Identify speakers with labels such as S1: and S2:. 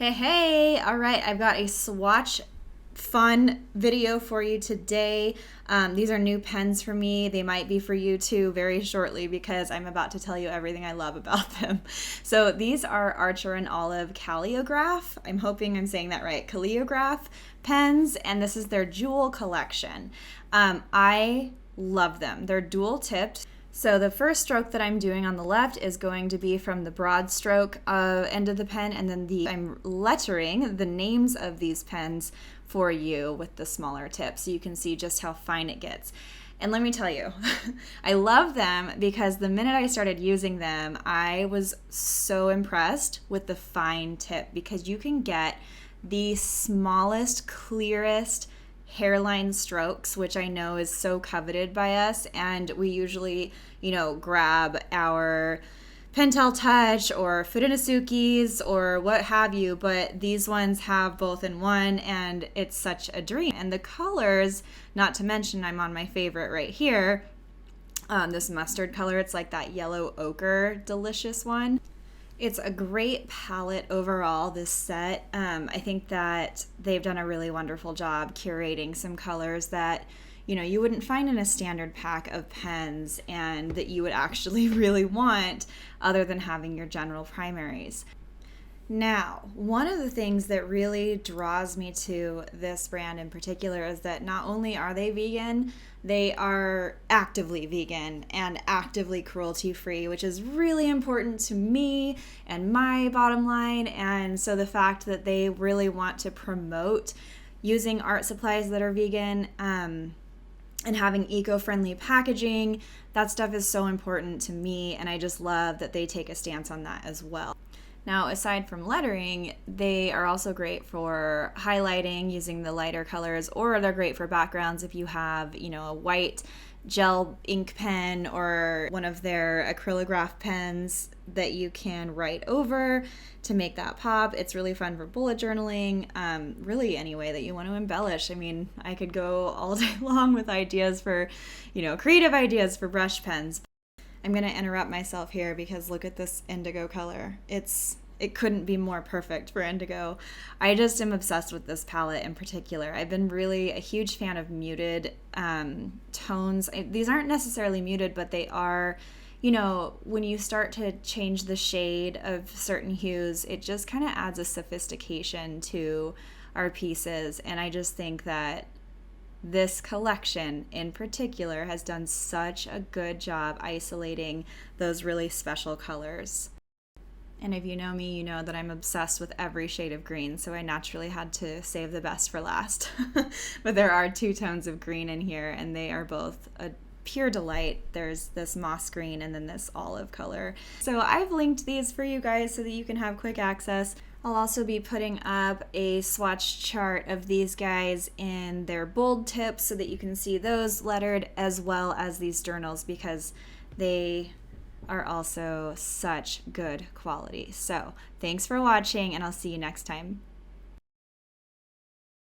S1: Hey, all right, I've got a swatch fun video for you today. These are new pens for me. They might be for you too very shortly because I'm about to tell you everything I love about them. So these are Archer and Olive Caliograph. I'm hoping I'm saying that right. Calliograph pens, and this is their jewel collection. I love them. They're dual tipped. So the first stroke that I'm doing on the left is going to be from the broad stroke end of the pen, and then I'm lettering the names of these pens for you with the smaller tip so you can see just how fine it gets. And let me tell you, I love them because the minute I started using them, I was so impressed with the fine tip because you can get the smallest, clearest hairline strokes, which I know is so coveted by us, and we usually, grab our Pentel Touch or Furinasuki's or what have you, but these ones have both in one, and it's such a dream. And the colors, not to mention, I'm on my favorite right here, this mustard color. It's like that yellow ochre delicious one. It's a great palette overall, this set. I think that they've done a really wonderful job curating some colors that, you wouldn't find in a standard pack of pens and that you would actually really want other than having your general primaries. Now, one of the things that really draws me to this brand in particular is that not only are they vegan, they are actively vegan and actively cruelty-free, which is really important to me and my bottom line. And so the fact that they really want to promote using art supplies that are vegan and having eco-friendly packaging, that stuff is so important to me, and I just love that they take a stance on that as well. Now, aside from lettering, they are also great for highlighting using the lighter colors, or they're great for backgrounds if you have, a white gel ink pen or one of their acrylograph pens that you can write over to make that pop. It's really fun for bullet journaling, really any way that you want to embellish. I mean, I could go all day long with ideas for, creative ideas for brush pens. I'm going to interrupt myself here because look at this indigo color. It couldn't be more perfect for indigo. I just am obsessed with this palette in particular. I've been really a huge fan of muted tones. These aren't necessarily muted, but they are, when you start to change the shade of certain hues, it just kind of adds a sophistication to our pieces. And I just think that this collection in particular has done such a good job isolating those really special colors. And if you know me, you know that I'm obsessed with every shade of green, so I naturally had to save the best for last. But there are two tones of green in here, and they are both a pure delight. There's this moss green and then this olive color. So I've linked these for you guys so that you can have quick access. I'll also be putting up a swatch chart of these guys in their bold tips so that you can see those lettered, as well as these journals, because they are also such good quality. So thanks for watching, and I'll see you next time.